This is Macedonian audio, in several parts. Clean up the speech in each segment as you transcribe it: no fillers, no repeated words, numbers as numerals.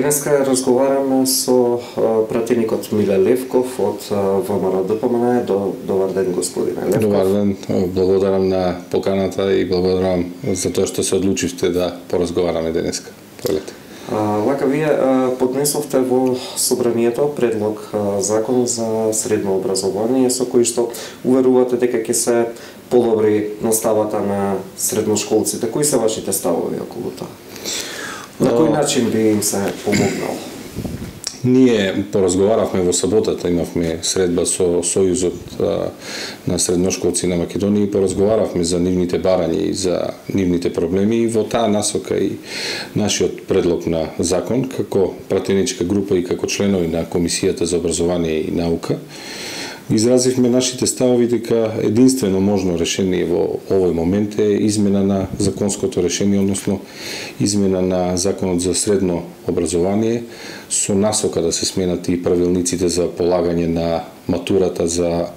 Денеска разговараме со пратеникот Миле Левков од ВМРО ДПМН. Добар ден, господине Левков. Добар ден, благодарам на поканата и благодарам за тоа што се одлучивте да поразговараме денеска. Полете. Лака, вие поднесовте во собранието предлог закон за средно образование со кој што уверувате дека ќе се подобри наставата на средношколците. Кои се вашите ставови околу тоа? На кој начин би им се помогнал? Ние поразговаравме во саботата, имавме средба со Сојузот на средношколци на Македонија и поразговаравме за нивните барања и за нивните проблеми и во таа насока и нашиот предлог на закон како пратеничка група и како членови на Комисијата за образование и наука изразивме нашите ставови дека единствено можно решение во овој момент е измена на законското решение, односно измена на законот за средно образование со насока да се сменат и правилниците за полагање на матурата за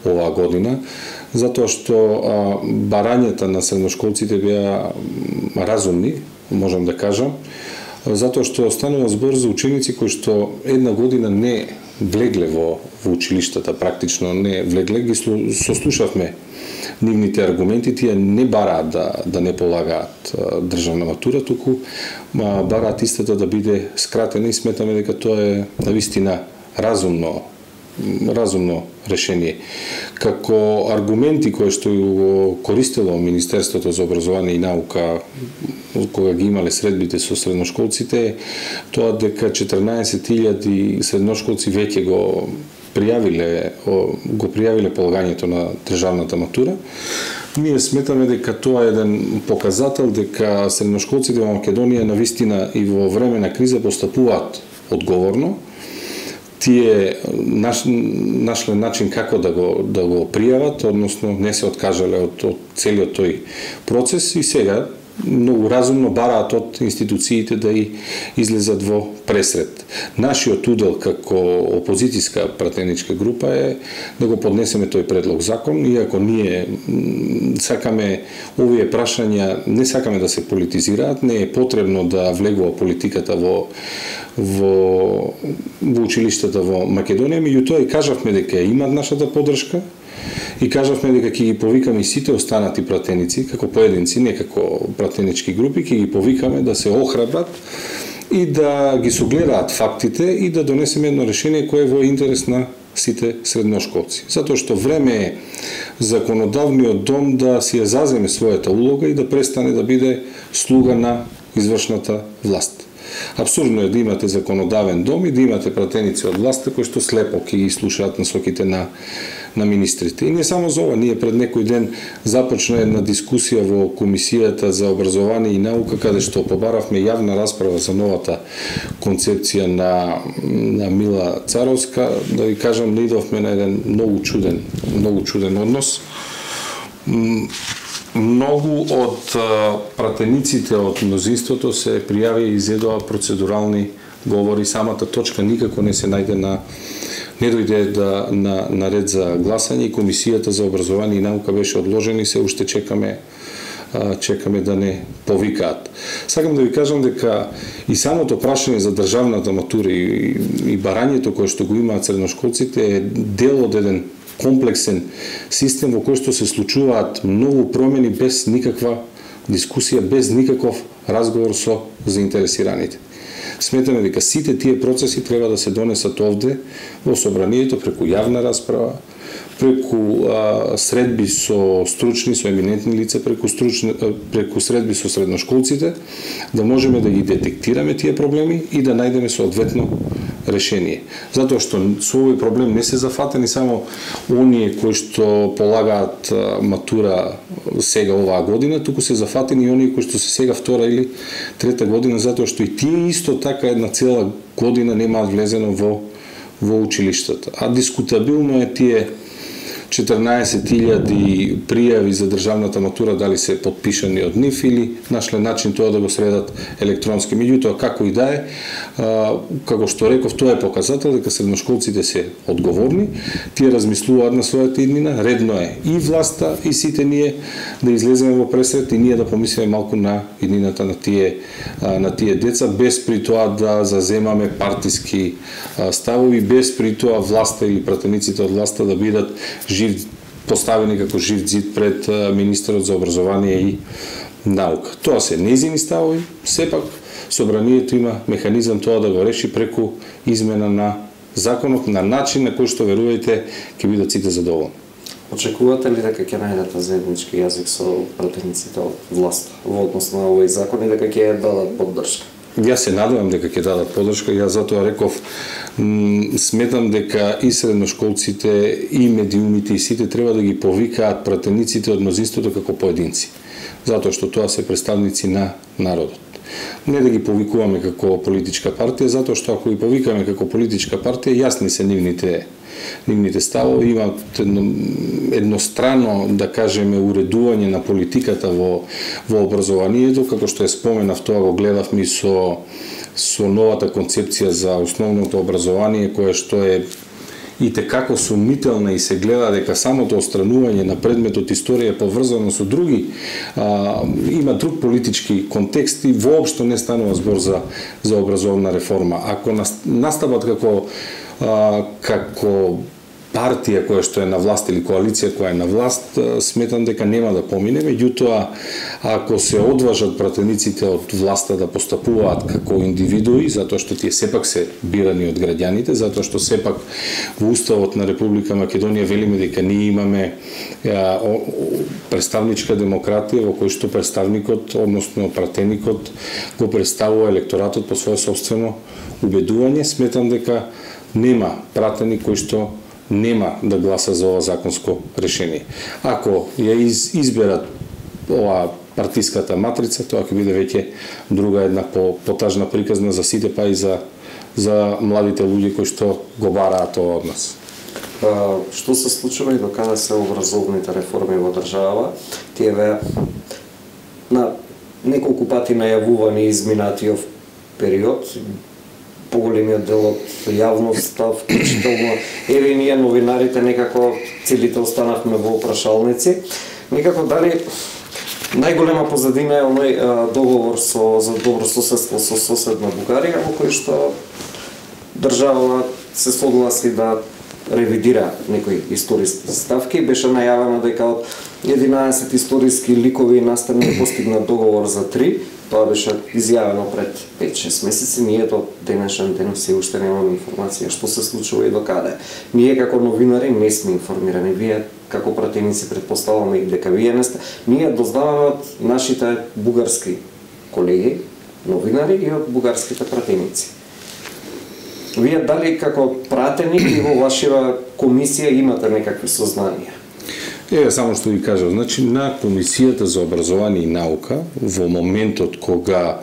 оваа година, затоа што барањата на средношколците беа разумни, можам да кажам, затоа што останува збор за ученици кои што една година не влегле во училиштата, практично не влегле, ги сослушавме нивните аргументи, тие не бараат да не полагаат државна матура, туку бараат истата да биде скратена и сметаме дека тоа е навистина разумно решение. Како аргументи кои што го користело Министерството за образование и наука кога ги имале средбите со средношколците, тоа дека 14.000 средношколци веќе го пријавиле полагањето на државната матура. Ние сметаме дека тоа е еден показател дека средношколците во Македонија навистина и во време на криза постапуваат одговорно. Тие нашле начин како да го пријават, односно не се откажале од целиот тој процес и сега многу разумно бараат од институциите да и излезат во пресред. Нашиот удел како опозицијска пратеничка група е да го поднесеме тој предлог закон, иако ние сакаме овие прашања, не сакаме да се политизираат, не е потребно да влегува политиката во училиштата во Македонија, меѓутоа и кажавме дека имаат нашата поддршка и кажавме дека ќе ги повикаме и сите останати пратеници, како поединци, не како пратенички групи, ќе ги повикаме да се охрабрат и да ги согледаат фактите и да донесеме едно решение кое е во интерес на сите средношколци. Затоа што време е законодавниот дом да си ја заземе својата улога и да престане да биде слуга на извршната власт. Абсурдно е да имате законодавен дом и да имате пратеници од власта кои што слепо ќе ги слушаат насоките на министрите. И не само за ова, ние пред некој ден започна една дискусија во Комисијата за образование и наука, каде што побаравме јавна расправа за новата концепција на Мила Царовска. Да ви кажам, наидовме на еден многу чуден однос. Многу од пратениците од мнозинството се пријави и изедоа процедурални говори. Самата точка никако не се најде не дојде на ред за гласање и Комисијата за образование и наука беше одложена и се уште чекаме да не повикаат. Сакам да ви кажам дека и самото прашање за државната матура и барањето кое што го имаат средношколците е дел од еден комплексен систем во кој што се случуваат многу промени без никаква дискусија, без никаков разговор со заинтересираните. Сметаме дека сите тие процеси треба да се донесат овде во собранието преку јавна расправа, преку средби со стручни, со еминентни лица, преку средби со средношколците, да можеме да ги детектираме тие проблеми и да најдеме соодветно решение. Затоа што со овој проблем не се зафатени само оние кои што полагаат матура сега оваа година, туку се зафатени и оние кои што се сега втора или трета година, затоа што и тие исто така една цела година немаат влезено во училиштата. А дискутабилно е тие 14.000 пријави за државната матура, дали се потпишани од нив или нашле начин тоа да го средат електронски. Меѓутоа, како и да е, како што реков, тоа е показател дека средношколците се одговорни, тие размислуваат на својата иднина, редно е и власта и сите ние да излеземе во пресрет и ние да помислиме малку на иднината на тие деца, без при тоа да заземаме партиски ставови, без при тоа власта или пратениците од власта да бидат поставени како жив зид пред министерот за образование и наука. Тоа се нејзини ставови, сепак собранието има механизам тоа да го реши преку измена на законот на начин на кој што верувајте ќе бидат сите задоволни. Очекувате ли дека ќе најдете заеднички јазик со пратениците од власта во однос на овој закон и дека ќе дадат поддршка? Јас се надевам дека ќе дадат поддршка, јас затоа реков, сметам дека и средношколците, и медиумите, и сите треба да ги повикаат пратениците од мнозинството како поединци, затоа што тоа се представници на народот. Не да ги повикуваме како политичка партија, затоа што ако ги повикаме како политичка партија, јасни се нивните ставови, имаат еднострано, да кажеме, уредување на политиката во образованието, како што е споменав, тоа го гледавме со новата концепција за основното образование, која што е и текако сумнителна и се гледа дека самото отстранување на предметот историја е поврзано со други, има друг политички контекст и воопшто не станува збор за образовна реформа. Ако настават како партија која што е на власт или коалиција која е на власт, сметам дека нема да помине, меѓутоа ако се одважат пратениците од власта да постапуваат како индивидуи, затоа што тие сепак се бирани од граѓаните, затоа што сепак во Уставот на Република Македонија велиме дека ние имаме представничка демократија во кој што представникот, односно пратеникот, го представува електоратот по свое собствено убедување. Сметам дека нема пратеник кој што нема да гласа за ова законско решение. Ако ја изберат ова партиската матрица, тоа ќе биде веќе друга една потажна приказна за сите, па и за младите луѓе кои што го бараат ова од нас. Што се случува и докаде се образовните реформи во држава? Тие беа на неколку пати најавувани изминатиот период, поголемиот дел од јавноста, вклучително еве ние новинарите некако целите останавме во прашалници. Некако дали најголема позадина е оној договор за добро соседство со соседна Бугарија, во кој што држава се согласи да ревидира некои историски ставки. Беше најавено дека од 11 историски ликови настани постигнат договор за 3. Тоа беше изјавено пред 5-6 месеци. Ние до денешен ден се уште немаме информација што се случува и докаде. Ние како новинари не сме информирани. Вие како пратеници претпоставаме и дека вие не сте. Ние дознаваме од нашите бугарски колеги, новинари и од бугарските пратеници. Вие дали како пратеник и во вашава комисија имате некакви сознанија? Само што ви кажав, значи на Комисијата за образование и наука, во моментот кога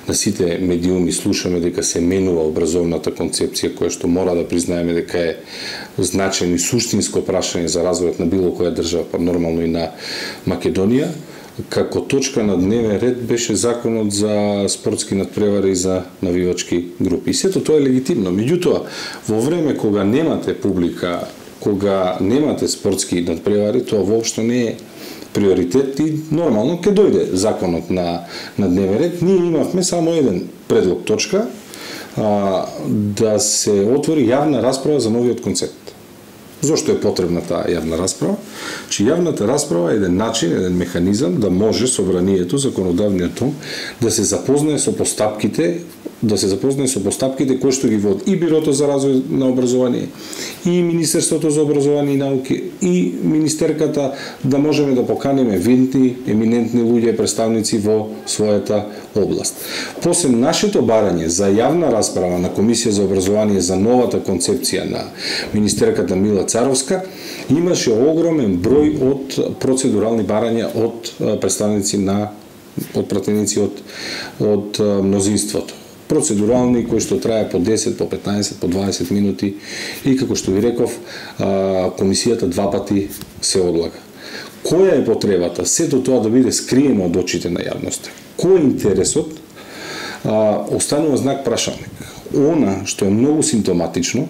на сите медиуми слушаме дека се менува образовната концепција, која што мора да признаеме дека е значајно и суштинско прашање за развојот на било која држава, па нормално и на Македонија, како точка на дневен ред беше законот за спортски надпревари и за навивачки групи. И сето тоа е легитимно. Меѓутоа, во време кога немате публика, кога немате спортски надпревари, тоа воопшто не е приоритет и нормално ќе дојде законот на дневен ред. Ние имавме само еден предлог точка, да се отвори јавна расправа за новиот концепт. Зошто е потребна таа јавна расправа? Че јавната расправа е еден начин, еден механизам да може собранието, законодавниот дом, да се запознае со постапките кои што ги води и Бирото за развој на образование, и Министерството за образование и науки, и Министерката, да можеме да поканиме видни, еминентни луѓе, представници во својата област. После нашето барање за јавна расправа на Комисија за образование за новата концепција на Министерката Мила Царовска, имаше огромен број од процедурални барања од представници од пратеници од мнозинството. процедурални кои што трае по 10, по 15, по 20 минути и како што ви реков, комисијата 2 пати се одлага. Која е потребата сето тоа да биде скриено од очите на јавноста? Кој е интересот? Останува знак прашалник. Она што е многу симптоматично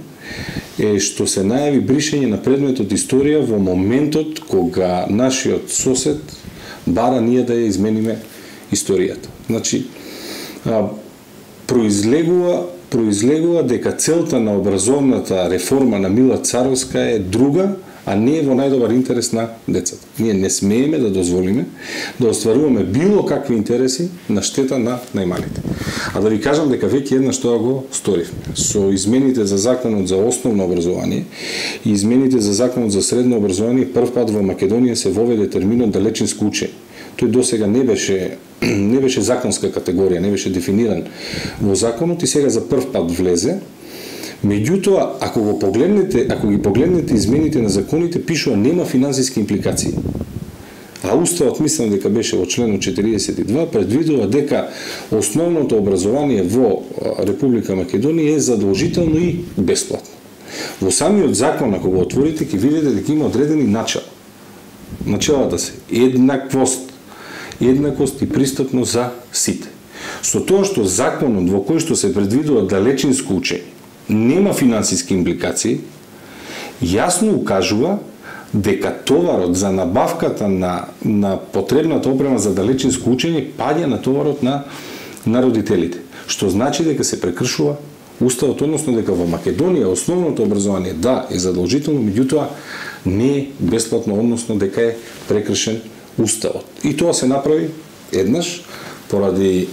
е што се најави бришење на предметот историја во моментот кога нашиот сосед бара ние да ја измениме историјата. Значи, произлегува дека целта на образовната реформа на Мила Царовска е друга, а не е во најдобар интерес на децата. Ние не смееме да дозволиме да остваруваме било какви интереси на штета на најмалите. А да ви кажам дека веќе еднаш тоа го сторивме. Со измените за законот за основно образование и измените за законот за средно образование прв пат во Македонија се воведе терминот далечинско учење. Тој досега не беше законска категорија, не беше дефиниран во законот и сега за прв пат влезе. Меѓутоа, ако ги погледнете измените на законите, пишува нема финансиски импликации. А Уставот, мислам дека беше во членот 42, предвидува дека основното образование во Република Македонија е задолжително и бесплатно. Во самиот закон, ако го отворите, ќе видите дека има одредени начала. Началата се еднаквост и пристапност за сите. Со тоа што законот во кој што се предвидува далечинско учење нема финансиски импликации, јасно укажува дека товарот за набавката на потребната опрема за далечинско учење паѓа на товарот на родителите. Што значи дека се прекршува Уставот, односно дека во Македонија основното образование да е задолжително, меѓутоа не е бесплатно, односно дека е прекршен Уставот. И тоа се направи еднаш поради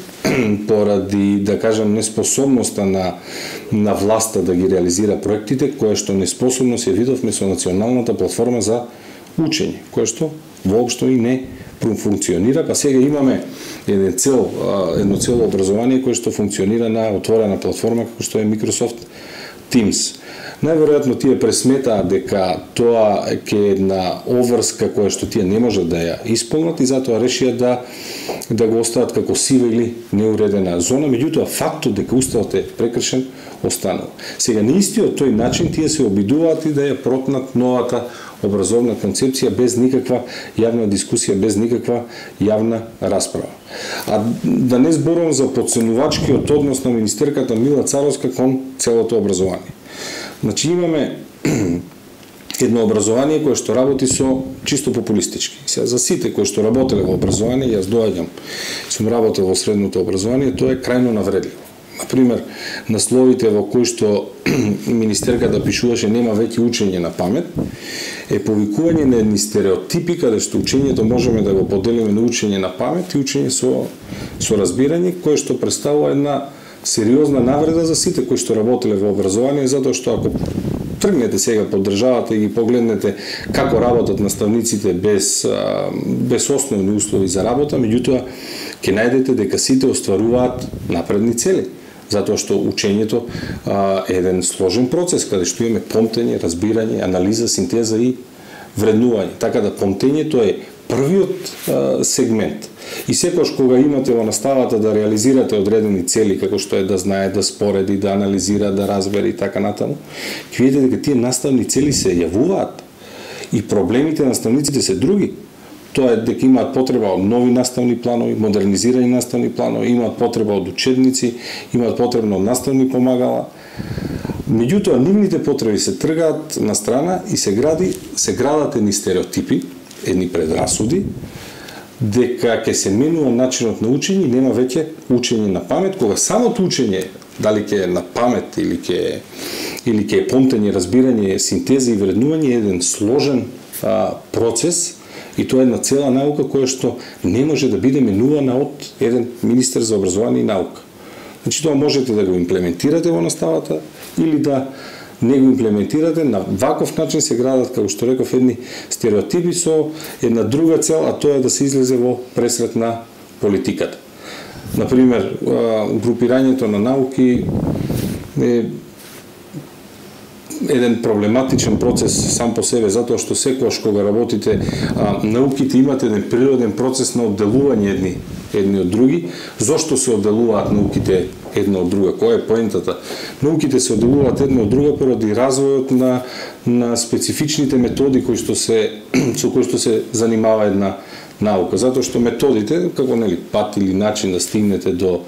да кажам неспособноста на власта да ги реализира проектите, која што неспособност ја видовме со националната платформа за учење, која што воопшто и не функционира, па сега имаме едно цело образование кое што функционира на отворена платформа како што е Microsoft Teams. Најверојатно тие пресметаа дека тоа е една обврска која што тие не можат да ја исполнат и затоа решија да го остават како сива или неуредена зона, меѓутоа фактот дека Уставот е прекршен останува. Сега на истиот тој начин тие се обидуваат и да ја протнат новата образовна концепција без никаква јавна дискусија, без никаква јавна расправа. А да не зборувам за потценувачкиот однос на министерката Мила Царовска кон целото образование. Значи имаме едно образование кое што работи со чисто популистички. Сега за сите кои што работеле во образование, јас доаѓам, сум работел во средното образование, тоа е крајно навредливо. Например, насловите во кои што министерката пишуваше нема веќе учење на памет, е повикување на едни стереотипи каде што учењето можеме да го поделиме на учење на памет и учење со разбирање, кое што представува една сериозна навреда за сите кои што работеле во образование, затоа што ако тргнете сега по државата и ги погледнете како работат наставниците без основни услови за работа, меѓутоа ќе најдете дека сите остваруваат напредни цели. Затоа што учењето е еден сложен процес, каде што имаме помтење, разбирање, анализа, синтеза и вреднување. Така да помтењето е првиот сегмент. И секогаш кога имате во наставата да реализирате одредени цели, како што е да знае, да спореди, да анализира, да разбере и така натаму, ќе видите дека тие наставни цели се јавуваат и проблемите на наставниците се други. Тоа е дека имаат потреба од нови наставни планови, модернизирани наставни планови, имаат потреба од учебници, имаат потреба од наставни помагала. Меѓутоа, нивните потреби се тргаат на страна и се градат едни стереотипи, едни предрасуди, дека ќе се менува начинот на учење и нема веќе учење на памет, кога самото учење, дали ќе е на памет или ќе е помтење, разбирање, синтеза и вреднување, е еден сложен процес и тоа е една цела наука која што не може да биде менувана од еден министер за образование и наука. Значи тоа можете да го имплементирате во наставата или да не го имплементирате, на ваков начин се градат, како што реков, едни стереотипи со една друга цел, а тоа е да се излезе во пресрет на политиката. Например, групирањето на науки е еден проблематичен процес сам по себе, затоа што секогаш кога работите науките имате еден природен процес на одделување едни едни од други. Зошто се одделуваат науките една од друга? Која е поентата? Науките се одделуваат една од друга поради развојот на специфичните методи со кои што се занимава една наука, затоа што методите, како пат или начин да стигнете до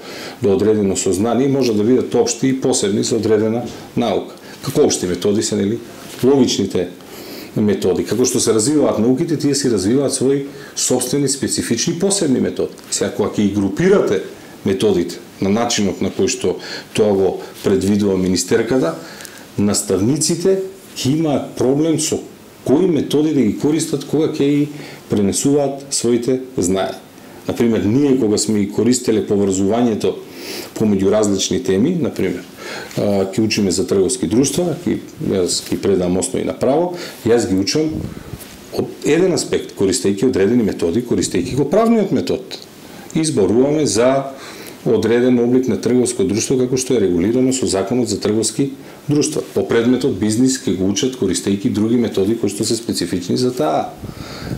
одредено сознание, може да бидат општи и посебни за одредена наука. Како општи методи се логичните методи. Како што се развиваат науките, тие си развиваат своји собствени специфични посебни методи. Сега кога ќе ги групирате методите на начинот на кој што тоа го предвидува министерката, наставниците ќе имаат проблем со кои методи да ги користат кога ќе ги пренесуваат своите знаења. Например, ние кога сме ги користеле поврзувањето помеѓу различни теми, например, ќе учиме за трговски друштва, јас ќе предам основи на право, јас ги учам од еден аспект, користејќи одредени методи, користејќи го правниот метод. И зборуваме за одреден облик на трговско друштво како што е регулирано со Законот за трговски друштва. По предметот бизнис ќе го учат користејќи други методи кои што се специфични за таа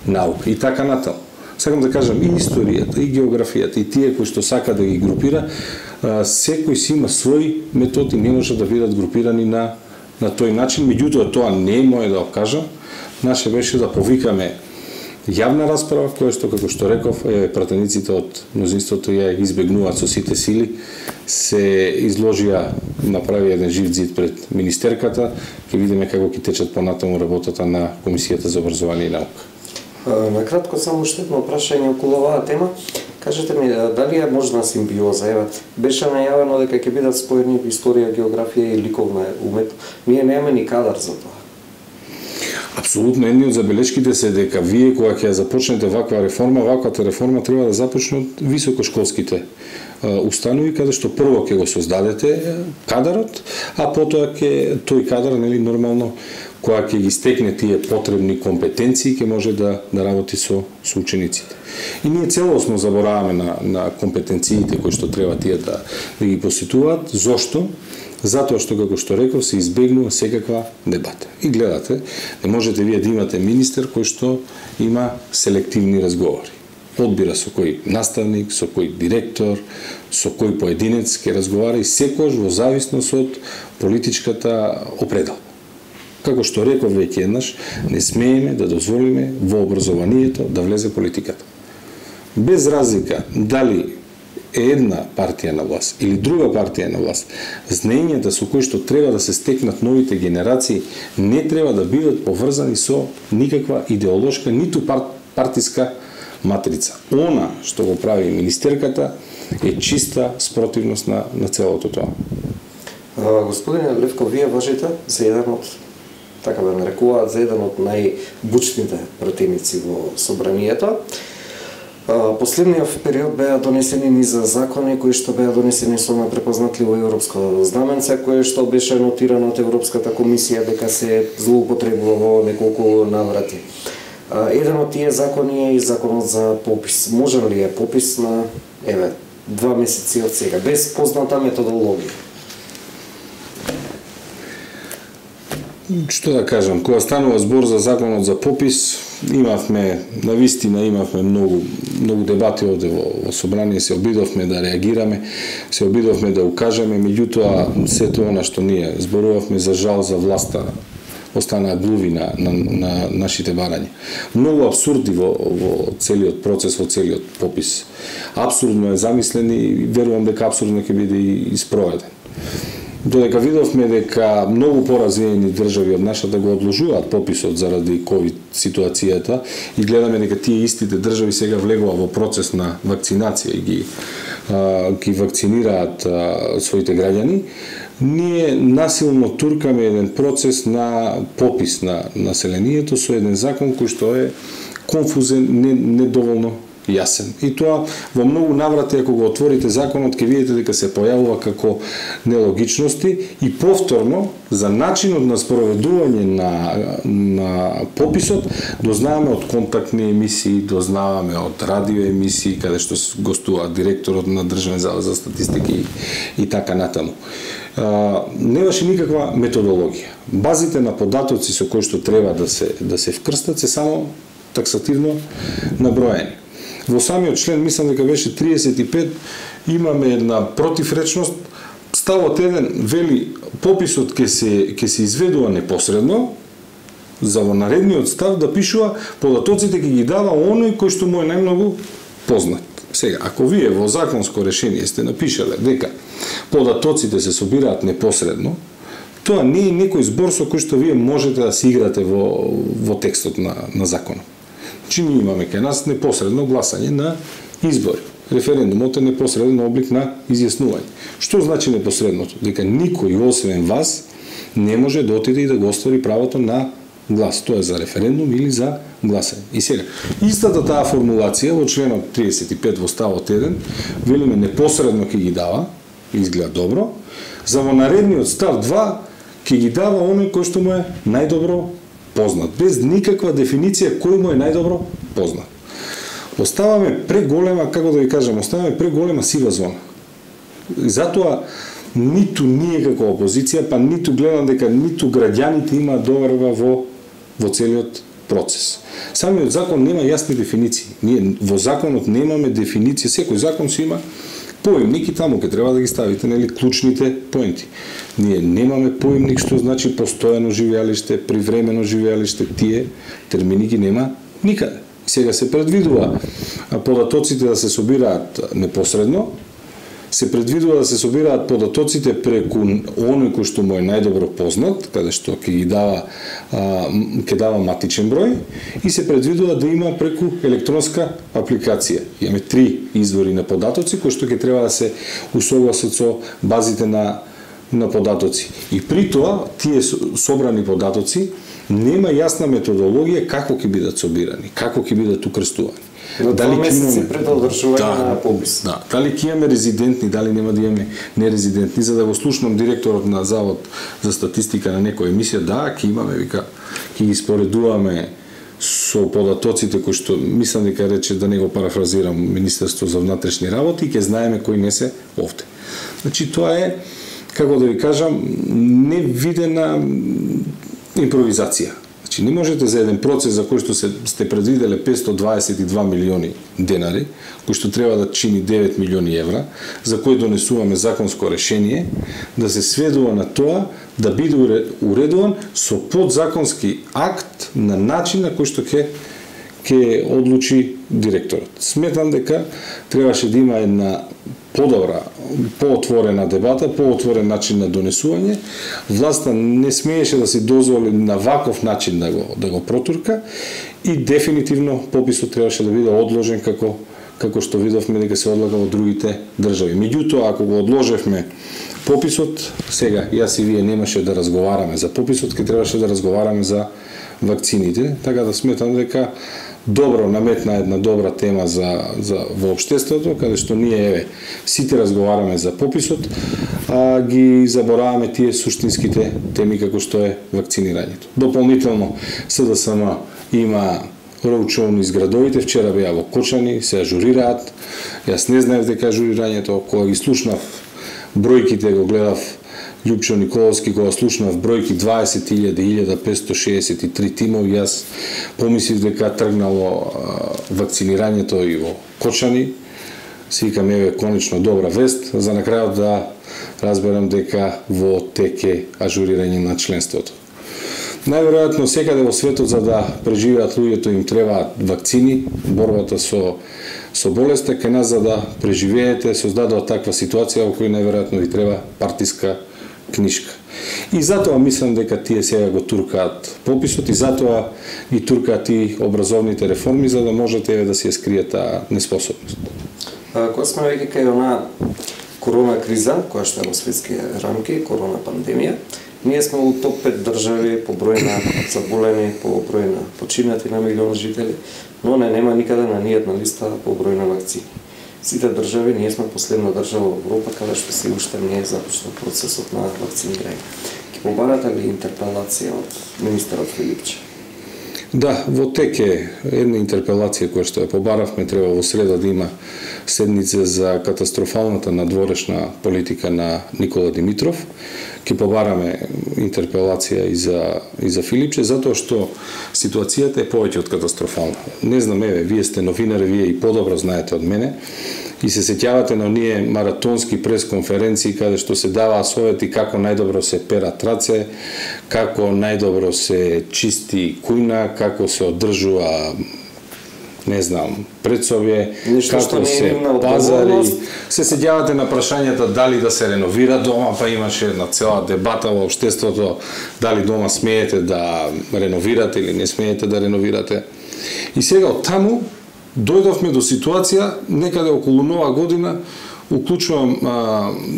наука и така натаму. Сакам да кажам и историјата, и географијата, и тие кои што сака да ги групира, секој си има свој метод и не може да бидат групирани на тој начин. Меѓутоа тоа не е мое да го кажам. Наше беше да повикаме јавна расправа, која што, како што реков, пратениците од мнозинството ја избегнуваат со сите сили, се изложија, направи еден жив зид пред министерката, ќе видиме како ќе течат понатаму работата на Комисијата за образование и наука. Накратко само уште едно прашање околу оваа тема. Кажете ми, дали е можна симбиоза? Беше најавено дека ќе бидат споени историја, географија и ликовна умет. Ние немаме ни кадар за тоа. Апсолутно, едни од забелешките се дека вие кога ќе започнете ваква реформа треба да започне од високошколските установи, каде што прво ќе го создадете кадарот, а потоа ќе тој кадар нормално кога ќе ги стекне тие потребни компетенции, ќе може да работи со учениците. И ние целосно забораваме на компетенциите кои што треба тие да ги посетуваат. Зошто? Затоа што, како што реков, се избегнува секаква дебата. И гледате, не можете вие да имате министер кој што има селективни разговори. Одбира со кој наставник, со кој директор, со кој поединец ќе разговара и секојаш во зависност од политичката определба. Како што реков веќе еднаш, не смееме да дозволиме во образованието да влезе политиката. Без разлика дали е една партија на власт или друга партија на власт, знаењата со кои што треба да се стекнат новите генерации не треба да бидат поврзани со никаква идеолошка, ниту партиска матрица. Она што го прави министерката е чиста спротивност на целото тоа. Господине Левков, вие важите за еден од, така да нарекуваат, за еден од најбучните пратеници во собранието. Последниот период беа донесени низа закони кои што беа донесени со препознатливо европско знаменце, кое што беше нотирано од Европската комисија дека се злоупотребува во неколку наврати. Еден од тие закони е и законот за попис. Можен ли е попис на 2 месеци од сега, без позната методологија? Што да кажам, кога станува збор за законот за попис, навистина имавме многу дебати овде во собрание, се обидовме да реагираме, се обидовме да укажеме, меѓутоа сето она што ние зборувавме за жал за власта останаа глуви на нашите барања. Многу апсурди во целиот процес, во целиот попис. Апсурдно е замислен и верувам дека апсурдно ќе биде и спроведен. Додека видовме дека многу поразвиени држави од нашата го одложуваат пописот заради ковид ситуацијата и гледаме дека тие истите држави сега влегува во процес на вакцинација и ги вакцинираат своите граѓани, ние насилно туркаме еден процес на попис на населението со еден закон кој што е конфузен, недоволно јасен. И тоа во многу наврати, ако го отворите законот, ќе видите дека се појавува како нелогичности и повторно за начинот на спроведување на пописот дознаваме од контактни емисии, дознаваме од радио емисии каде што гостува директорот на Државен завод за статистика и така натаму. Немаше никаква методологија. Базите на податоци со кои што треба да се вкрстат се само таксативно наброени. Во самиот член, мислам дека беше 35, имаме една противречност. Ставот 1 вели пописот ќе се изведува непосредно, за во наредниот став да пишува податоците ќе ги дава оној кој што му е најмногу познат. Сега, ако вие во законско решение сте напишале дека податоците се собираат непосредно, тоа не е некој збор со кој што вие можете да се играте во текстот на законот. Значи ние имаме кај нас непосредно гласање на избори. Референдумот е непосреден облик на изјаснување. Што значи непосредното? Дека никој освен вас не може да отиде и да го оствари правото на глас. Тоа е за референдум или за гласање. И сега, истата таа формулација во членот 35 во ставот 1, велиме непосредно ќе ги дава, изгледа добро, за во наредниот став 2 ќе ги дава оној кој што му е најдобро познат, без никаква дефиниција кој му е најдобро познат. Оставаме преголема, како да ви кажам, оставаме преголема сива зона. И затоа ниту ние како опозиција, па ниту гледам дека ниту граѓаните имаат доверба во целиот процес. Самиот закон нема јасни дефиниции. Ние во законот немаме дефиниција, секој закон си има поимник и таму ќе треба да ги ставите, нели, клучните поенти. Ние немаме поимник што значи постојано живеалиште, привремено живеалиште, тие термини ги нема никаде. Сега се предвидува податоците да се собираат непосредно, се предвидува да се собираат податоците преку оној кој што му е најдобро познат, каде што ќе дава матичен број, и се предвидува да има преку електронска апликација. Имаме 3 извори на податоци кои што ќе треба да се усогласат со базите на податоци. И при тоа, тие собрани податоци, нема јасна методологија како ќе бидат собирани, како ќе бидат укрстувани. Дали месеци пред одржување на попис. Да, дали ќе имаме резидентни, дали нема да имаме нерезидентни, за да го слушнам директорот на Завод за статистика на некоја емисија, да, ќе имаме, вика, ќе ги споредуваме со податоците кои што мислам дека рече, да не го парафразирам, Министерство за внатрешни работи, ќе знаеме кои не се овде. Значи тоа е, како да ви кажам, невидена импровизација. Значи, не можете за еден процес за кој што сте предвиделе 522 милиони денари, кој што треба да чини 9 милиони евра, за кој донесуваме законско решение, да се сведува на тоа да биде уредуван со подзаконски акт на начин на кој што ќе одлучи директорот. Сметам дека требаше да има една подобра, поотворена дебата, поотворен начин на донесување. Власта не смееше да си дозволи на ваков начин да го протурка и дефинитивно пописот требаше да биде одложен како што видовме дека се одлага во другите држави. Меѓутоа, ако го одложевме пописот, сега јас и вие немаше да разговараме за пописот, ке требаше да разговараме за вакцините, така да сметам дека добро наметна една добра тема во општеството, каде што ние сите разговараме за пописот, а ги забораваме тие суштинските теми како што е вакцинирањето. Дополнително СДСМ има роучоу низ градовите, вчера беа во Кочани, се ажурираат. Јас не знаев дека ажурирањето, кога ги слушнав бројките, го гледав Лјупчо Николовски, кога слушнав бројки 20.1563 тимови, јас помислив дека тргнало вакцинирањето и во Кочани. Си викам, еве, конечно добра вест, за на крајот да разберам дека во теке ажурирање на членството. Најверојатно секаде во светот за да преживеат луѓето им требаат вакцини, борбата со болеста, кај нас за да преживеете создадува таква ситуација во која најверојатно ви треба партиска книшка. И затоа мислам дека тие сега го туркаат пописот и затоа ги туркаат и образовните реформи за да можете да се скриете таа неспособност. Кога сме веќе кај она корона криза, која што е во светски рамки, корона пандемија, ние сме во топ 5 држави по број на заболени, по број на починати на милион жители, но нема никаде на ниједна листа по број на вакцини. Сите држави, ние сме последна држава во Европа каде што се уште не е започнал процесот на вакцинирање. Ќе побарате ли интерпелација од министерот Филипче? Да, во тек е една интерпелација која што ја побаравме, треба во среда да има седница за катастрофалната надворешна политика на Никола Димитров, ќе побараме интерпелација и за Филипче, затоа што ситуацијата е повеќе од катастрофална. Не знам, еве, вие сте новинари, вие и подобро знаете од мене, и се сеќавате на оние маратонски пресконференции каде што се даваа совети како најдобро се перат раце, како најдобро се чисти кујна, како се одржува, не знам, предсовје, како се пазари. Се сеќавате на прашањата дали да се реновира дома, па имаше една цела дебата во општеството дали дома смеете да реновирате или не смеете да реновирате. И сега од таму дојдовме до ситуација, некаде околу нова година, уклучувам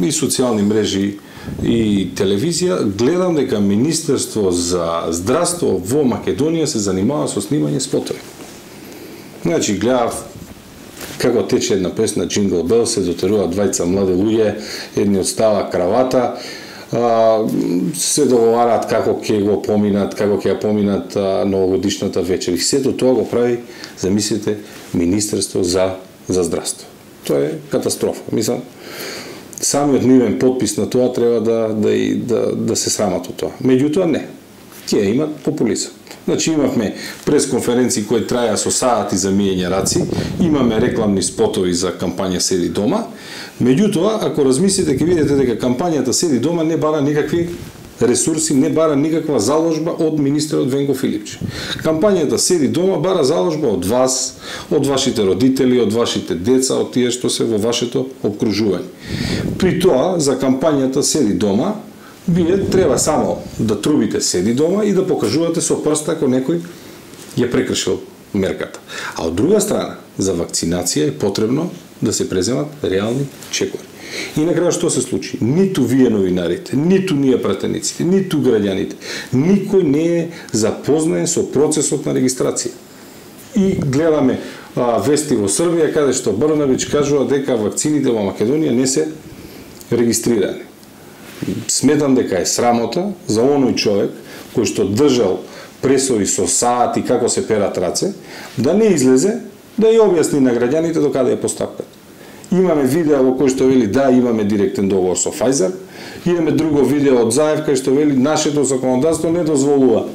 и социјални мрежи и телевизија, гледам дека Министерство за здравство во Македонија се занимава со снимање спотови. Значи, гледав како тече една песна Jingle Bell, се дотерува двајца млади луѓе, едниот става кравата, се договараат како ќе го поминат, како ќе ја поминат новогодишната вечер. И сето тоа го прави, замислите, Министерство за здравство. Тоа е катастрофа. Мислам, самиот нивен подпис на тоа треба да се срамат од тоа. Меѓутоа не. Тие имат популизам. Значи имавме пресконференции кои траја со сати за миење раци, имаме рекламни спотови за кампања Седи дома. Меѓутоа, ако размислите, ќе видите дека кампањата Седи дома не бара никакви ресурси, не бара никаква заложба од министерот Венко Филипче. Кампањата Седи дома бара заложба од вас, од вашите родители, од вашите деца, од тие што се во вашето обкружување. При тоа, за кампањата Седи дома, вие треба само да трубите Седи дома и да покажувате со прст ако некој ја прекршил мерката. А од друга страна, за вакцинација е потребно да се преземат реални чекори. И на крај што се случи? Ниту вие новинарите, ниту ние пратениците, ниту граѓаните, никој не е запознаен со процесот на регистрација. И гледаме вести во Србија каде што Брнабич кажува дека вакцините во Македонија не се регистрирани. Сметам дека е срамота за оној човек кој што држал пресови со сати како се перат раце, да не излезе да ја објасни на граѓаните до каде е постапката. Имаме видео во кој што вели да, имаме директен договор со Pfizer, имаме друго видео од Заев кај што вели нашето законодавство не дозволува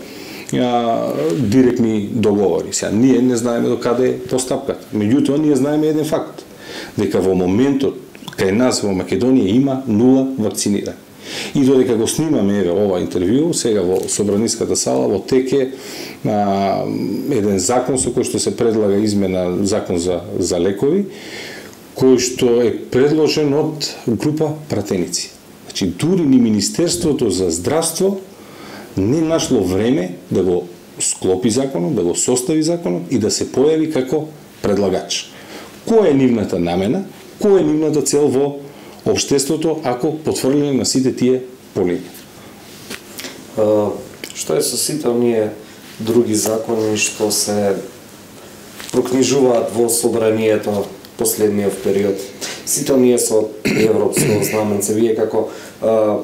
директни договори. Сега ние не знаеме до каде е постапката. Меѓутоа ние знаеме еден факт, дека во моментот кај нас во Македонија има 0 вакцинирани. И додека го снимаме еве ова интервју, сега во Собраниската сала во теке еден закон со кој што се предлага измена закон за лекови, кој што е предложен од група пратеници. Значи, дури ни Министерството за здравство не нашло време да го склопи законот, да го состави законот и да се појави како предлагач. Која е нивната намена, која е нивната цел во општеството ако потврдиле на сите тие полиња? Што е со сите оние други закони што се прокнижуваат во собранието последниот период? Сите оние со европско знаменце, вие како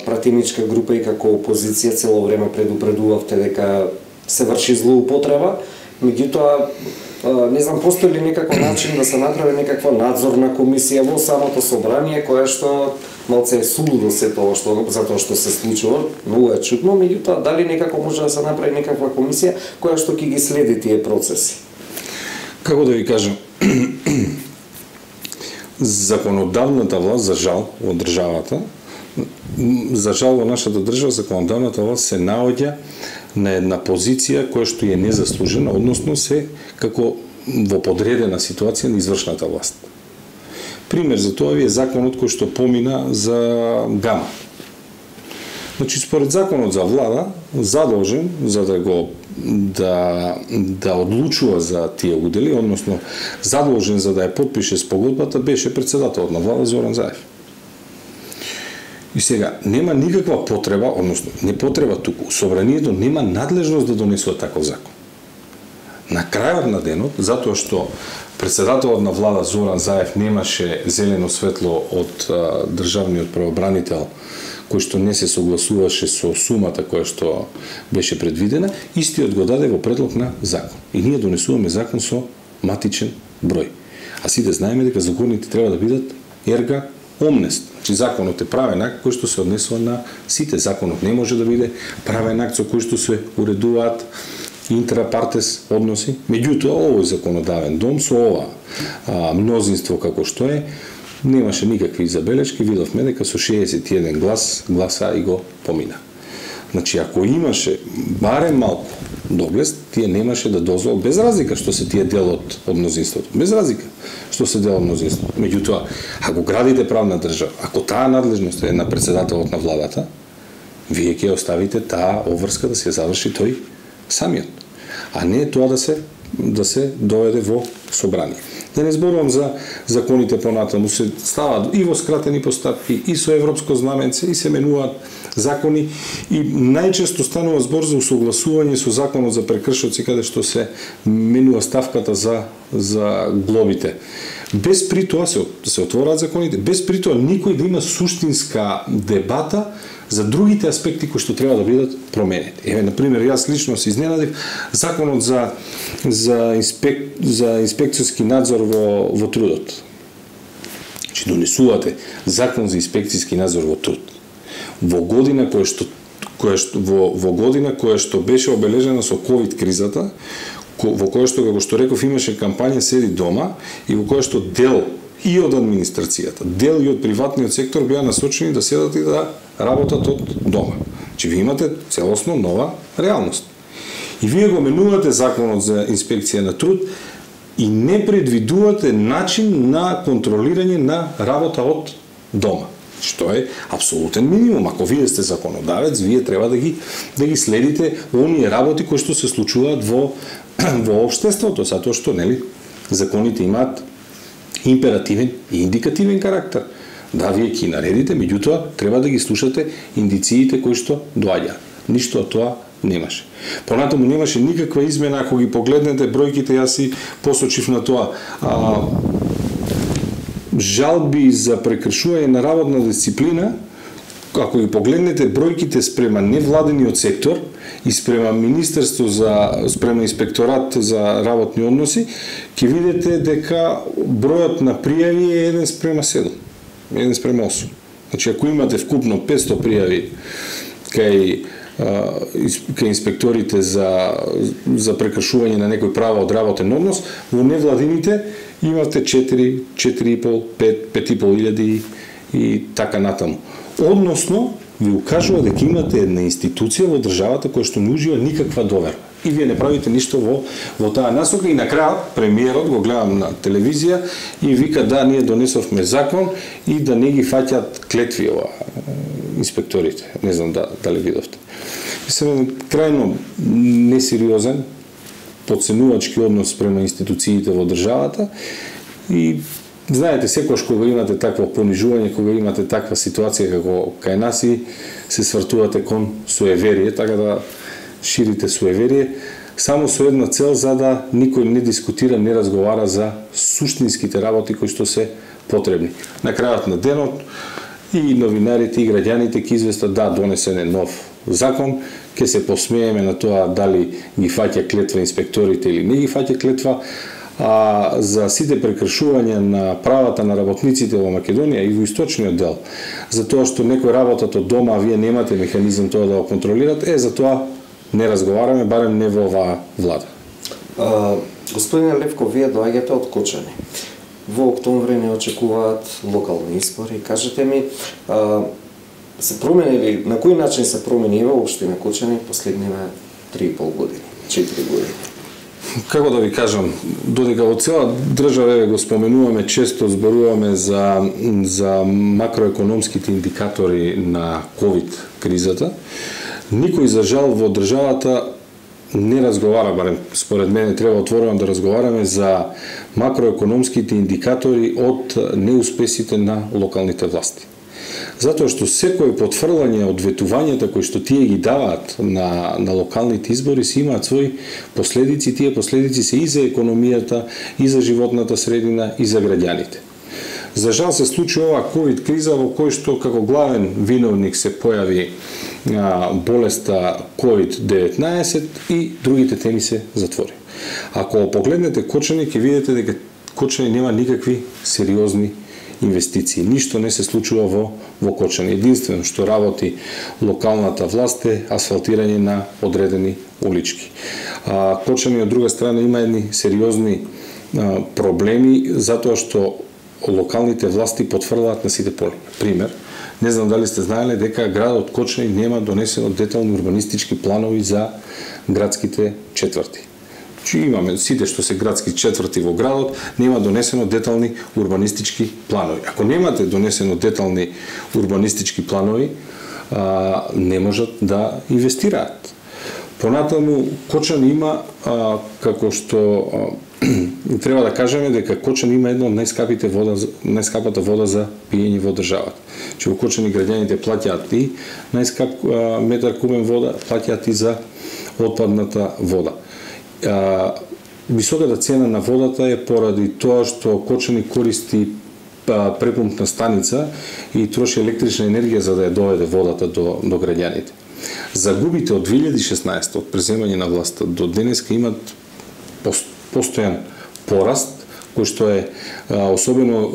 пратеничка група и како опозиција цело време предупредувавте дека се врши злоупотреба, меѓутоа не знам, постои ли некаков начин да се направи некаква надзорна комисија во самото собрание, која што малце е сулудо се тоа што затоа што се случува, многу е чудно, меѓутоа дали некако може да се направи некаква комисија која што ќе ги следи тие процеси? Како да ви кажам, законодавната власт, за жал, во државата, за жал во нашата држава, законодавната власт се наоѓа на една позиција која што е незаслужена, односно се како во подредена ситуација на извршната власт. Пример за тоа е законот кој што помина за ГАМА. Значи, според законот за влада, задолжен за да одлучува за тие удели, односно задолжен за да ја потпише спогодбата, беше председателот на влада Зоран Заев. И сега, нема никаква потреба, односно, не потреба туку, собранието нема надлежност да донесува таков закон. На крајот на денот, затоа што председателот на влада Зоран Заев немаше зелено светло од државниот правобранител, кој што не се согласуваше со сумата која што беше предвидена, истиот го даде во предлог на закон. И ние донесуваме закон со матичен број. А сите знаеме дека законите треба да бидат ерга омнест. Значи законот е правен акт кој што се однесува на сите. Законот не може да биде правен акт со кој што се уредуваат интрапартес односи. Меѓутоа, овој законодавен дом со ова мнозинство како што е, немаше никакви забелешки, видовме дека со 61 гласа и го помина. Значи, ако имаше барем малку доблест, тие немаше да дозвол, без разлика што се тие дел од мнозинството, без разлика што се дел од мнозинството. Меѓутоа, ако градите правна држава, ако таа надлежност е на председателот на владата, вие ќе оставите таа обврска да се заврши тој самиот, а не тоа да се доведе во собрание. Да не зборувам за законите понатаму, се ставаат и во скратени постапки, и со европско знаменце, и се менуваат закони, и најчесто станува збор за усогласување со законот за прекршоци, каде што се менува ставката за глобите. Без при тоа се отвораат законите, без при тоа никој да има суштинска дебата за другите аспекти кои што треба да бидат променети. Еве, например, јас лично се изненадив законот за инспекцијски надзор во трудот. Значи, донесувате закон за инспекцијски надзор во труд во година која што беше обележена со ковид кризата, во која што, како што реков, имаше кампања Седи дома, и во која што дел и од администрацијата, дел и од приватниот сектор беа насочени да седат и да работат од дома. Че ви имате целосно нова реалност. И вие го менувате законот за инспекција на труд и не предвидувате начин на контролирање на работа од дома. Што е апсолутен минимум. Ако вие сте законодавец, вие треба да ги следите оние работи кои што се случуваат во општеството, затоа што, нели, законите имаат императивен и индикативен карактер. Да, вие ќе наредите, меѓутоа треба да ги слушате индициите кои што доаѓаат. Ништо од тоа немаше. Понатаму немаше никаква измена, ако ги погледнете бројките, јас си посочив на тоа. Жалби за прекршување на работна дисциплина, ако ги погледнете бројките спрема невладениот сектор и спрема Министерство спрема Инспекторат за работни односи, ќе видите дека бројот на пријави е 1:7, 1:8. Значи, ако имате вкупно 500 пријави кај инспекторите за прекршување на некој права од работен однос, во невладините имате 4, 4,5, 5,5 илјади и така натаму. Односно, ви укажува дека имате една институција во државата која што не ужива никаква доверба. И вие не правите ништо во таа насока, и на крајот премиерот, го гледам на телевизија, и вика да, ние донесовме закон и да не ги фаќаат клетви ова инспекторите. Не знам дали видовте. Мислам, крајно несериозен, подценувачки однос према институциите во државата, и знаете, секогаш кога имате такво понижување, кога имате таква ситуација како кај нас, и се свртувате кон суеверие, така да ширите суеверие, само со една цел, за да никој не дискутира, не разговара за суштинските работи кои што се потребни. На крајот на денот и новинарите и граѓаните ќе известат да, донесен е нов закон, ќе се посмееме на тоа дали ги фаќа клетва инспекторите или не ги фаќа клетва, а за сите прекршувања на правата на работниците во Македонија и во источниот дел, за тоа што некој работат од дома, а вие немате механизам тоа да го контролирате, за тоа не разговараме, барем не во оваа влада. Господине Левко, вие доаѓате од Кочани. Во октомври не очекуваат локални избори. Кажете ми, се променили, на кој начин се променива општина Кочани последниве 3,5 години, 4 години? Како да ви кажам, додека во цела држава го споменуваме, често зборуваме за макроекономските индикатори на ковид кризата, никој за жал во државата не разговара, барем според мене треба отворено да разговараме за макроекономските индикатори од неуспесите на локалните власти. Затоа што секој потврлање од ветувањата кои што тие ги даваат на локалните избори си имаат своји последици, тие последици се и за економијата, и за животната средина, и за граѓаните. За жал се случи ова ковид криза во кој што како главен виновник се појави болеста COVID-19 и другите теми се затвори. Ако погледнете Кочани, ќе видите дека Кочани нема никакви сериозни инвестиции. Ништо не се случува во Кочани. Единствено што работи локалната власт е асфалтирање на одредени улички. Кочани од друга страна има едни сериозни проблеми затоа што локалните власти потврлаат на сите поли. Пример, не знам дали сте знаеле дека градот Кочани нема донесено детални урбанистички планови за градските четврти. Имаме сите што се градски четврти во градот, нема донесено детални урбанистички планови. Ако немате донесено детални урбанистички планови, не можат да инвестираат. Понатаму Кочани има, како што треба да кажеме дека Кочани има една од најскапата вода за пиење во државата. Че во Кочани граѓаните плаќаат и најскап метар кубен вода, плаќаат и за отпадната вода. Високата цена на водата е поради тоа што Кочани користи препумпна станица и троши електрична енергија за да ја доведе водата до граѓаните. Загубите од 2016 од преземање на власта до денеска имат постојан пораст, кој што е особено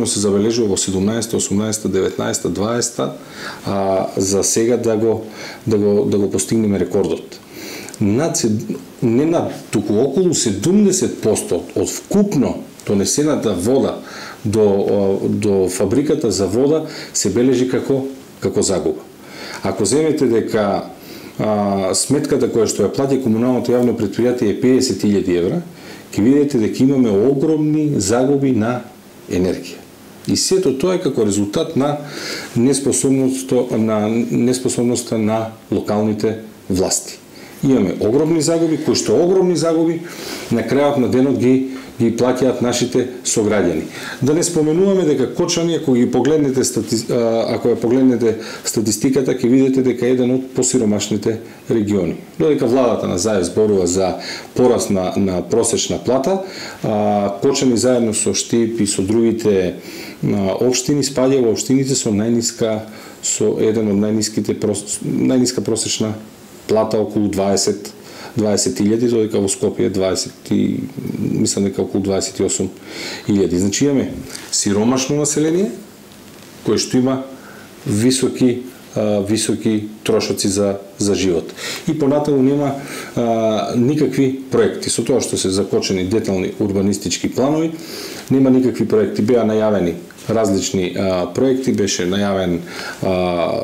се забележува во 17, 18, 19, 20, за сега да го постигнеме рекордот. Туку околу 70% од вкупно донесената вода до фабриката за вода се бележи како загуба. Ако земете дека сметката која што ја плати комуналното јавно предпријатие е 50.000 евра, ќе видите дека имаме огромни загуби на енергија. И сето тоа е како резултат на неспособноста на локалните власти. Имаме огромни загуби, кои што огромни загуби на крајот на денот ги плаќаат нашите сограѓани. Да не споменуваме дека Кочани, ако ја погледнете статистиката, ќе видите дека е еден од посиромашните региони. Додека владата на Заев зборува за пораст на просечна плата, Кочани заедно со Штип и со другите општини спаѓа во општините со еден од најниска просечна плата околу 20.000, додека во Скопје мислам дека околу 28.000. Значи имаме сиромашно население кое што има високи трошоци за живот. И понатаму нема никакви проекти. Со тоа што се закочени детални урбанистички планови, нема никакви проекти. Беа најавени различни проекти, беше најавен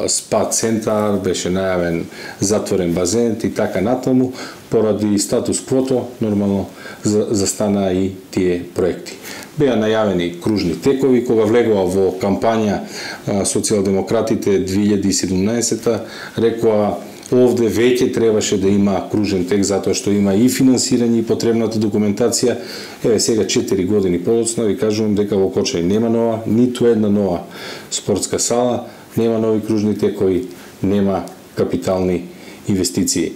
спа центар, беше најавен затворен базен и така натаму, поради статус квото, нормално застана и тие проекти. Беа најавени кружни текови, кога влегува во кампања социјалдемократите 2017, рекоа овде веќе требаше да има кружен тек затоа што има и финансирање и потребната документација. Еве сега 4 години подоцна ви кажувам дека во Кочани нема ниту една нова спортска сала, нема нови кружни текови, нема капитални инвестиции.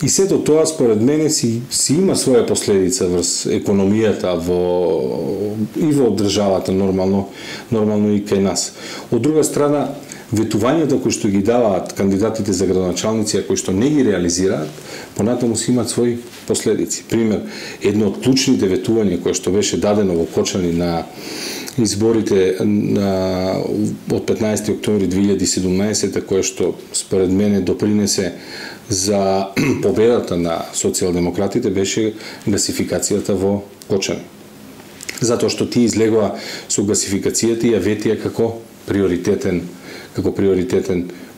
И сето тоа според мене си има своја последица врз економијата и во државата нормално и кај нас. Од друга страна, ветувањата кои што ги даваат кандидатите за градоначалници, а кои што не ги реализираат, понатаму си имаат своји последици. Пример, едно од клучните ветувања кое што беше дадено во Кочани на изборите од 15. октомври 2017, кое што според мене допринесе за победата на социјалдемократите, беше гасификацијата во Кочани. Затоа што тие излегоа со гасификацијата и ја ветија како приоритетен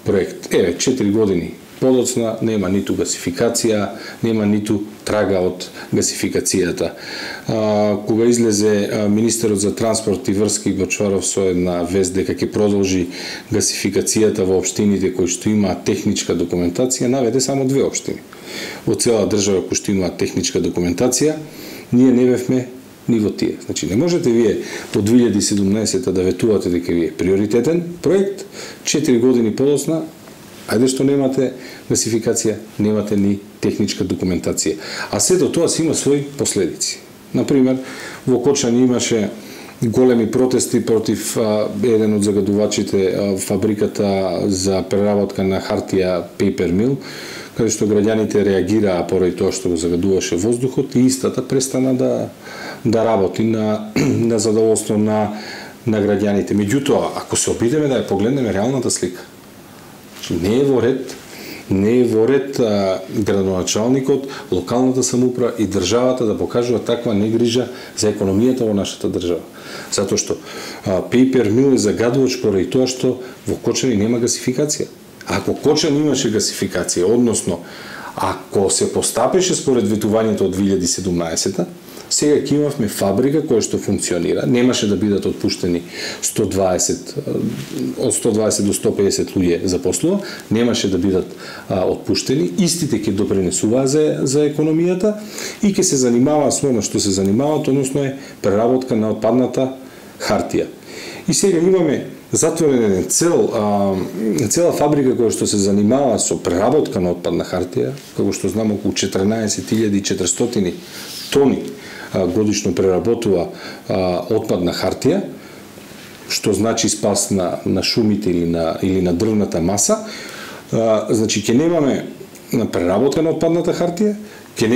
проект. 4 години подоцна нема ниту гасификација, нема ниту трага од гасификацијата. Кога излезе министерот за транспорт и врски Бочваров со една вест дека ќе продолжи гасификацијата во општините кои што имаат техничка документација, наведе само 2 општини. Во цела држава кои што имаат техничка документација, ние не бевме ни во тие. Значи, не можете вие во 2017 да ветувате дека ви е приоритетен проект, 4 години подоцна, ајде што немате гасификација, немате ни техничка документација. А сето тоа си има своји последици. Например, во Кочани имаше големи протести против еден од загадувачите, фабриката за преработка на хартија Paper Mill, каде што граѓаните реагираа поради тоа што го загадуваше воздухот и истата престана да работи на задоволство на граѓаните. Меѓутоа, ако се обидеме да ја погледнеме реалната слика, не е во ред градоначалникот, локалната самоуправа и државата да покажува таква негрижа за економијата во нашата држава. Затоа што Paper Mill е загадувач поради тоа што во Кочани нема гасификација. Ако Кочани имаше гасификација, односно ако се постапеше според ветувањето од 2017, сега ќе имавме фабрика која што функционира, немаше да бидат отпуштени 120 до 150 луѓе запослува, немаше да бидат отпуштени, истите ќе допринесуваат за економијата и ќе се занимава со она што се занимаваат, односно е преработка на отпадната хартија. И сега имаме затворен цела фабрика која што се занимава со преработка на отпадна хартија, како што знам околу 14.400 тони годишно преработува отпадна хартија, што значи спас на шумите или на дрвната маса. Значи ќе немаме преработка на отпадната хартија, ќе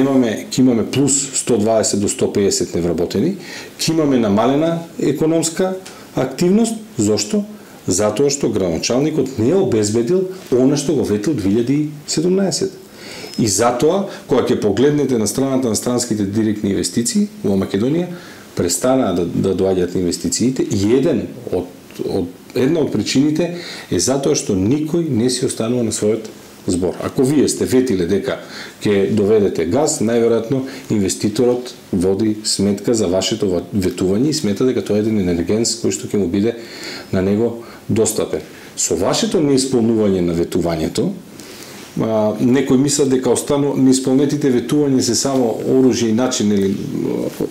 имаме плюс 120 до 150 невработени, ќе имаме намалена економска активност. Зошто? Затоа што градоначалникот не е обезбедил она што го ветил 2017. И затоа, кога ќе погледнете на страната на странските директни инвестиции во Македонија, престанаа да доаѓаат инвестициите и една од причините е затоа што никој не си останува на својот збор. Ако вие сте ветиле дека ќе доведете газ, најверојатно инвеститорот води сметка за вашето ветување и смета дека тоа е еден енергенс кој што ќе му биде на него достапен. Со вашето неисполнување на ветувањето, некој мислат дека неисполнетите ветувања се само оружје и начин или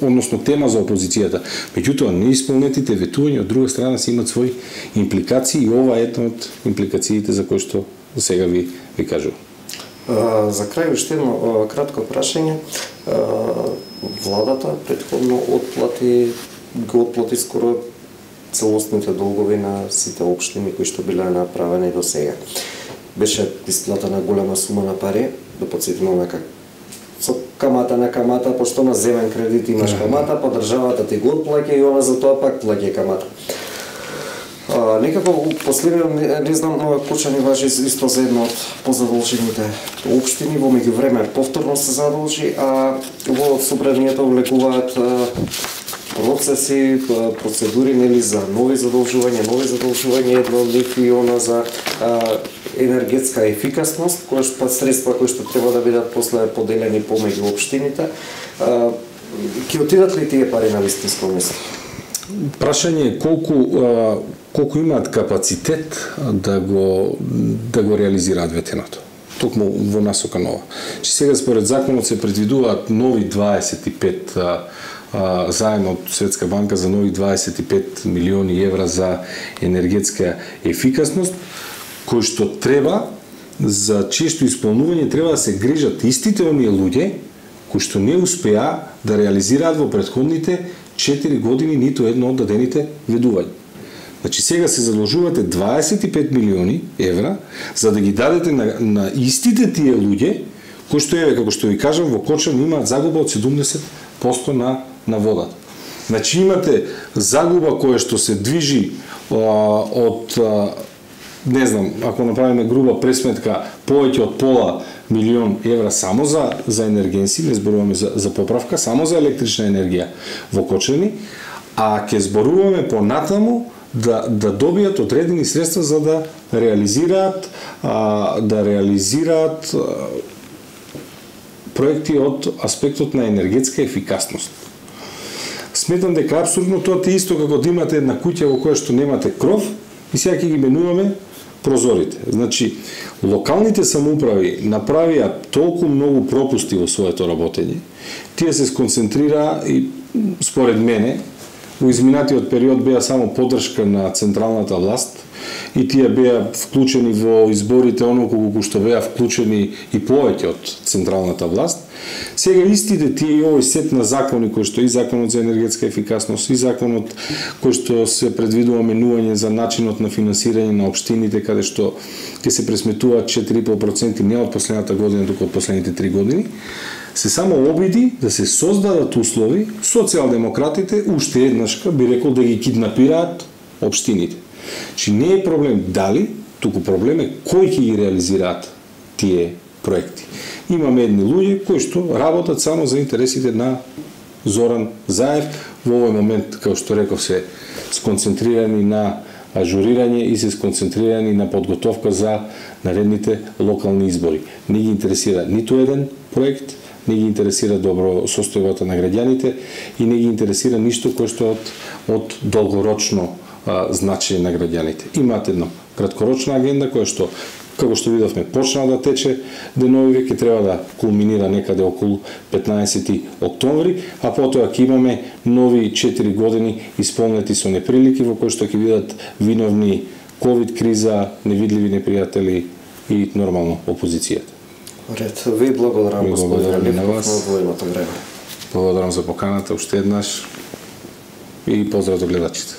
односно тема за опозицијата. Меѓутоа неисполнетите ветувања од друга страна се имаат своји импликации и ова е една од импликациите за кои што сега ви кажувам. За крај уште едно кратко прашање. Владата претходно го отплати скоро целосните долгови на сите општини кои што биле направени до сега. Беше исплатена голема сума на пари, да подсетиме онака со камата на камата, пошто на земен кредит имаш камата, па државата ти го отплаќа и она за тоа пак плаќа камата. Некако последно, не знам, Кочани важи исто за една од позадолжените општини, во меѓувреме повторно се задолжи, а во собранието влекуваат процеси, процедури нели за нови задолжувања, едно од нив и она за енергетска ефикасност, која што средства кои што треба да бидат после поделени помеѓу општините. Ќе отидат ли тие пари на вистинско место? Прашање е колку имаат капацитет да го реализираат ветеното. Токму во насока нова. Че сега според законот се предвидуваат нови 25 заем од Светска банка за нови 25 милиони евра за енергетска ефикасност, кој што треба за често исполнување треба да се грижат истите оние луѓе кои што не успеа да реализираат во претходните 4 години ниту едно од дадените ведувања. Значи сега се задолжувате 25 милиони евра за да ги дадете на истите тие луѓе кои што како што ви кажам во Кочани имаат загуба од 70% на водата. Значи имате загуба која што се движи од не знам, ако направиме груба пресметка, повеќе од пола милион евра само за енергенси, не зборуваме за поправка, само за електрична енергија во Кочани, а ќе зборуваме понатаму да добијат одредени средства за да реализираат проекти од аспектот на енергетска ефикасност. Сметам дека апсолутно тоа е исто како да имате една куќа во која што немате кров и сега ќе ги менуваме прозорите. Значи, локалните самоуправи направија толку многу пропусти во своето работење, тие се сконцентрираа и според мене во изминатиот период беа само поддршка на централната власт и тие беа вклучени во изборите онолку што беа вклучени и повеќе од централната власт. Сега истите тие и овој сет на закони кои што и законот за енергетска ефикасност и законот кој што се предвидува менување за начинот на финансирање на општините каде што ќе се пресметуваат 4,5% не од последната година, туку од последните 3 години, се само обиди да се создадат услови социјалдемократите уште еднашка би рекол да ги киднапираат општините. Чи не е проблем дали, туку проблем е кои ќе ги реализираат тие проекти. Имаме едни луѓе кои што работат само за интересите на Зоран Заев. Во овој момент, како што реков, се сконцентрирани на ажурирање и се сконцентрирани на подготовка за наредните локални избори. Не ги интересира ниту еден проект, не ги интересира добро состојбата на граѓаните и не ги интересира ништо кој што од долгорочно значење на граѓаните. Имаат една краткорочна агенда која што, како што видовме, почна да тече деновиве, ќе треба да кулминира некаде околу 15 октомври, а потоа ќе имаме нови 4 години исполнети со неприлики во кои што ќе бидат виновни ковид криза, невидливи непријатели и нормално опозицијата. Ред, ви благодарам господине Ливков на одвоеното време. Благодарам за поканата уште еднаш и поздрав до гледачите.